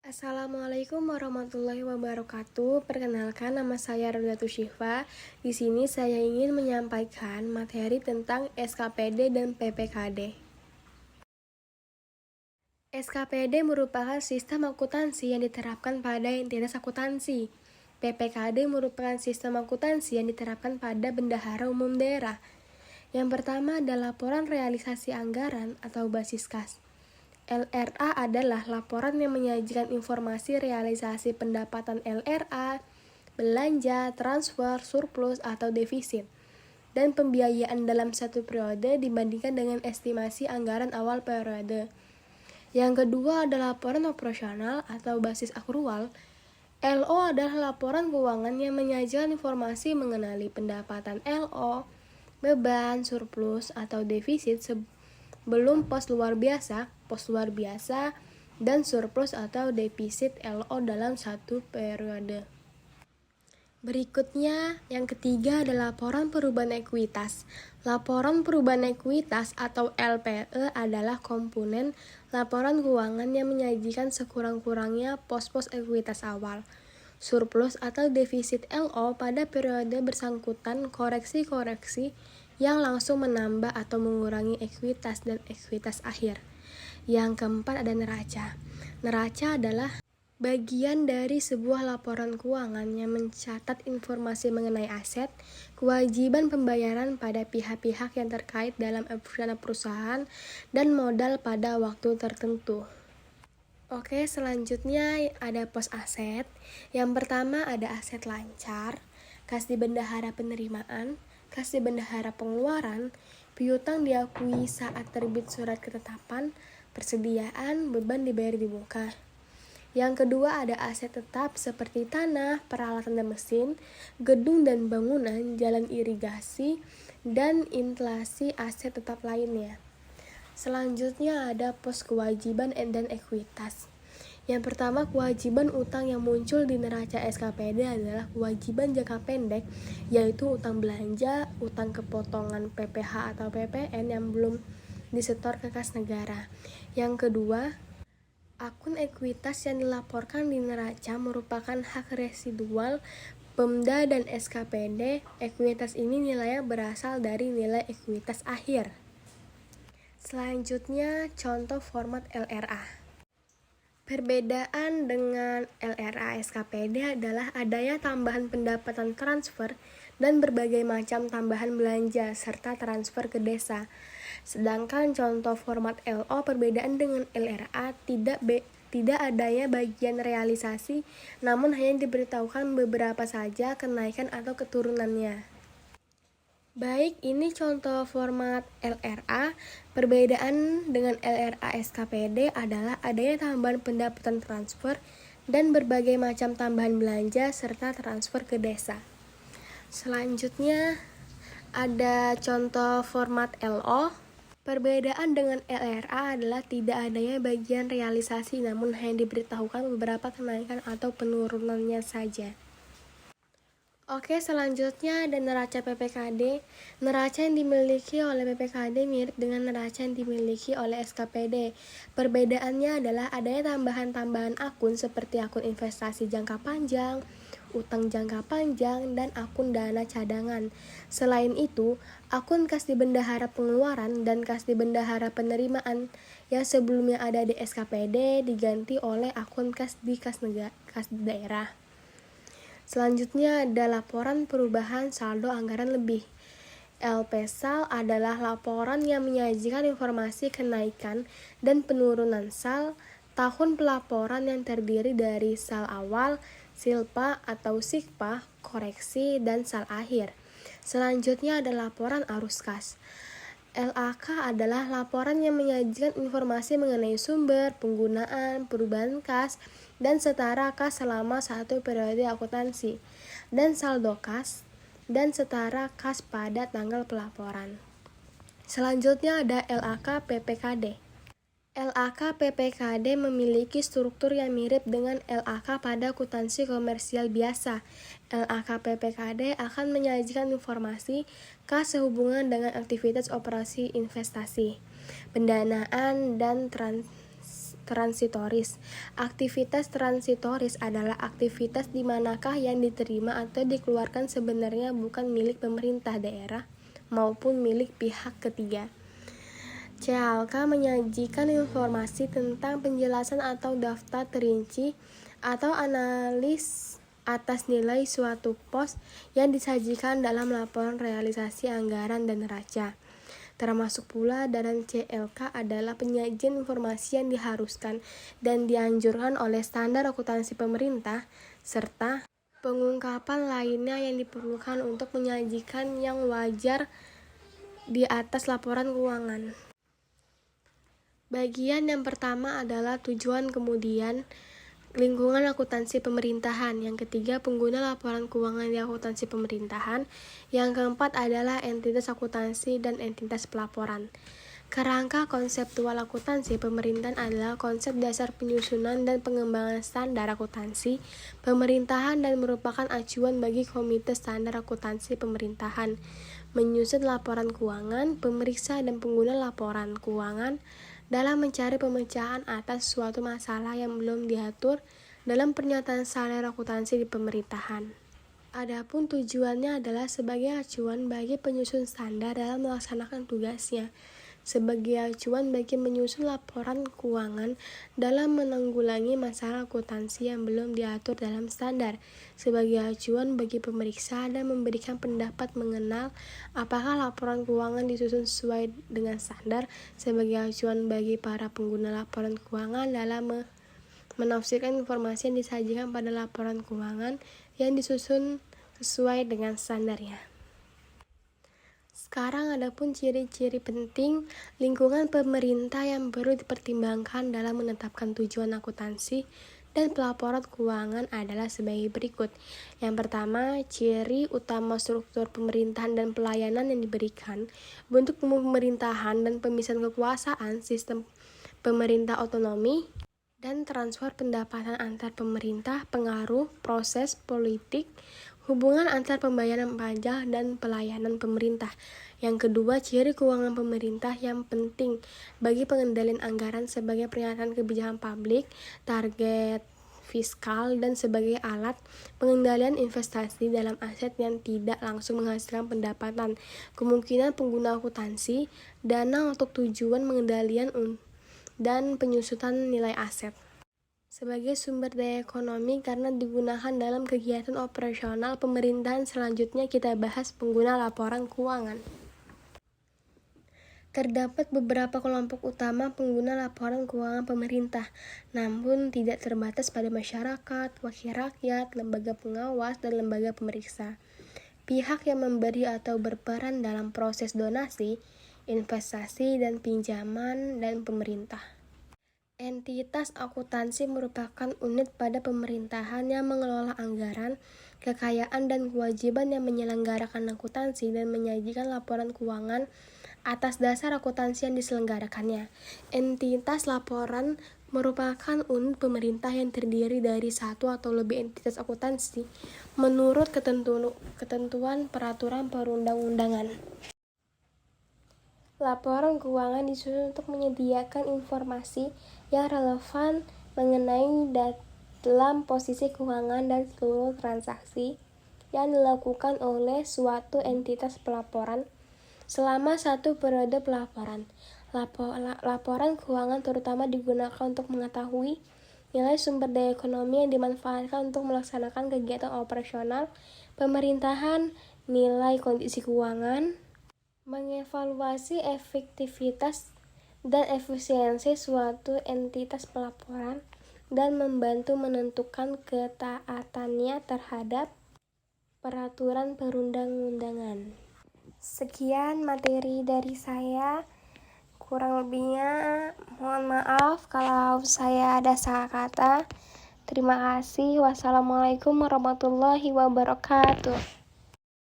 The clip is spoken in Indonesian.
Assalamualaikum warahmatullahi wabarakatuh. Perkenalkan, nama saya Rodatu Syifa. Di sini saya ingin menyampaikan materi tentang SKPD dan PPKD. SKPD merupakan sistem akuntansi yang diterapkan pada entitas akuntansi. PPKD merupakan sistem akuntansi yang diterapkan pada bendahara umum daerah. Yang pertama adalah laporan realisasi anggaran atau basis kas. LRA adalah laporan yang menyajikan informasi realisasi pendapatan LRA, belanja, transfer, surplus, atau defisit, dan pembiayaan dalam satu periode dibandingkan dengan estimasi anggaran awal periode. Yang kedua adalah laporan operasional atau basis akrual. LO adalah laporan keuangan yang menyajikan informasi mengenai pendapatan LO, beban, surplus, atau defisit belum pos luar biasa, dan surplus atau defisit LO dalam satu periode. Berikutnya, yang ketiga adalah laporan perubahan ekuitas. Laporan perubahan ekuitas atau LPE adalah komponen laporan keuangan yang menyajikan sekurang-kurangnya pos-pos ekuitas awal, surplus atau defisit LO pada periode bersangkutan, koreksi-koreksi yang langsung menambah atau mengurangi ekuitas dan ekuitas akhir. Yang keempat ada neraca. Neraca adalah bagian dari sebuah laporan keuangan yang mencatat informasi mengenai aset, kewajiban pembayaran pada pihak-pihak yang terkait dalam operasional perusahaan, dan modal pada waktu tertentu. Oke, selanjutnya ada pos aset. Yang pertama ada aset lancar, kas di bendahara penerimaan, kas di bendahara pengeluaran, piutang diakui saat terbit surat ketetapan, persediaan, beban dibayar di muka. Yang kedua ada aset tetap seperti tanah, peralatan dan mesin, gedung dan bangunan, jalan irigasi, dan instalasi aset tetap lainnya. Selanjutnya ada pos kewajiban dan ekuitas. Yang pertama, kewajiban utang yang muncul di neraca SKPD adalah kewajiban jangka pendek, yaitu utang belanja, utang kepotongan PPh atau PPN yang belum disetor ke kas negara. Yang kedua, akun ekuitas yang dilaporkan di neraca merupakan hak residual Pemda dan SKPD. Ekuitas ini nilainya berasal dari nilai ekuitas akhir. Selanjutnya, contoh format LRA. Perbedaan dengan LRA SKPD adalah adanya tambahan pendapatan transfer dan berbagai macam tambahan belanja serta transfer ke desa. Sedangkan contoh format LO perbedaan dengan LRA tidak adanya bagian realisasi, namun hanya diberitahukan beberapa saja kenaikan atau keturunannya. Baik, ini contoh format LRA. Perbedaan dengan LRA SKPD adalah adanya tambahan pendapatan transfer dan berbagai macam tambahan belanja serta transfer ke desa. Selanjutnya ada contoh format LO. Perbedaan dengan LRA adalah tidak adanya bagian realisasi, namun hanya diberitahukan beberapa kenaikan atau penurunannya saja. Oke, selanjutnya ada neraca PPKD. Neraca yang dimiliki oleh PPKD mirip dengan neraca yang dimiliki oleh SKPD. Perbedaannya adalah adanya tambahan-tambahan akun seperti akun investasi jangka panjang, utang jangka panjang, dan akun dana cadangan. Selain itu, akun kas di bendahara pengeluaran dan kas di bendahara penerimaan yang sebelumnya ada di SKPD diganti oleh akun kas di kas daerah. Selanjutnya ada laporan perubahan saldo anggaran lebih. LPSAL adalah laporan yang menyajikan informasi kenaikan dan penurunan SAL tahun pelaporan yang terdiri dari SAL awal, SILPA atau SIKPA, koreksi, dan SAL akhir. Selanjutnya ada laporan arus kas. LAK adalah laporan yang menyajikan informasi mengenai sumber, penggunaan, perubahan kas, dan setara kas selama satu periode akuntansi, dan saldo kas, dan setara kas pada tanggal pelaporan. Selanjutnya ada LAK PPKD. LAK PPKD memiliki struktur yang mirip dengan LAK pada akuntansi komersial biasa. LAK PPKD akan menyajikan informasi kas sehubungan dengan aktivitas operasi investasi, pendanaan, dan transitoris. Aktivitas transitoris adalah aktivitas di manakah yang diterima atau dikeluarkan sebenarnya bukan milik pemerintah daerah maupun milik pihak ketiga. CLK menyajikan informasi tentang penjelasan atau daftar terinci atau analis atas nilai suatu pos yang disajikan dalam laporan realisasi anggaran dan neraca. Termasuk pula dalam CLK adalah penyajian informasi yang diharuskan dan dianjurkan oleh standar akuntansi pemerintah, serta pengungkapan lainnya yang diperlukan untuk menyajikan yang wajar di atas laporan keuangan. Bagian yang pertama adalah tujuan, kemudian lingkungan akuntansi pemerintahan, yang ketiga pengguna laporan keuangan di akuntansi pemerintahan, yang keempat adalah entitas akuntansi dan entitas pelaporan. Kerangka konseptual akuntansi pemerintahan adalah konsep dasar penyusunan dan pengembangan standar akuntansi pemerintahan dan merupakan acuan bagi komite standar akuntansi pemerintahan menyusun laporan keuangan, pemeriksa dan pengguna laporan keuangan dalam mencari pemecahan atas suatu masalah yang belum diatur dalam pernyataan standar akuntansi di pemerintahan. Adapun tujuannya adalah sebagai acuan bagi penyusun standar dalam melaksanakan tugasnya, sebagai acuan bagi menyusun laporan keuangan dalam menanggulangi masalah akuntansi yang belum diatur dalam standar, sebagai acuan bagi pemeriksa dan memberikan pendapat mengenal apakah laporan keuangan disusun sesuai dengan standar, sebagai acuan bagi para pengguna laporan keuangan dalam menafsirkan informasi yang disajikan pada laporan keuangan yang disusun sesuai dengan standarnya. Sekarang adapun ciri-ciri penting lingkungan pemerintah yang perlu dipertimbangkan dalam menetapkan tujuan akuntansi dan pelaporan keuangan adalah sebagai berikut. Yang pertama, ciri utama struktur pemerintahan dan pelayanan yang diberikan, bentuk pemerintahan dan pemisahan kekuasaan, sistem pemerintah otonomi, dan transfer pendapatan antar pemerintah, pengaruh, proses politik, hubungan antar pembayaran pajak dan pelayanan pemerintah. Yang kedua, ciri keuangan pemerintah yang penting bagi pengendalian anggaran sebagai pernyataan kebijakan publik, target fiskal, dan sebagai alat pengendalian investasi dalam aset yang tidak langsung menghasilkan pendapatan. Kemungkinan pengguna akuntansi dana untuk tujuan pengendalian dan penyusutan nilai aset sebagai sumber daya ekonomi karena digunakan dalam kegiatan operasional pemerintahan. Selanjutnya kita bahas pengguna laporan keuangan. Terdapat beberapa kelompok utama pengguna laporan keuangan pemerintah, namun tidak terbatas pada masyarakat, wakil rakyat, lembaga pengawas, dan lembaga pemeriksa. Pihak yang memberi atau berperan dalam proses donasi, investasi, dan pinjaman, dan pemerintah. Entitas akuntansi merupakan unit pada pemerintahan yang mengelola anggaran, kekayaan, dan kewajiban yang menyelenggarakan akuntansi dan menyajikan laporan keuangan atas dasar akuntansi yang diselenggarakannya. Entitas laporan merupakan unit pemerintah yang terdiri dari satu atau lebih entitas akuntansi menurut ketentuan peraturan perundang-undangan. Laporan keuangan disusun untuk menyediakan informasi yang relevan mengenai dalam posisi keuangan dan seluruh transaksi yang dilakukan oleh suatu entitas pelaporan selama satu periode pelaporan. Laporan keuangan terutama digunakan untuk mengetahui nilai sumber daya ekonomi yang dimanfaatkan untuk melaksanakan kegiatan operasional pemerintahan, nilai kondisi keuangan, mengevaluasi efektivitas dan efisiensi suatu entitas pelaporan, dan membantu menentukan ketaatannya terhadap peraturan perundang-undangan. Sekian materi dari saya, kurang lebihnya mohon maaf kalau saya ada salah kata. Terima kasih. Wassalamualaikum warahmatullahi wabarakatuh.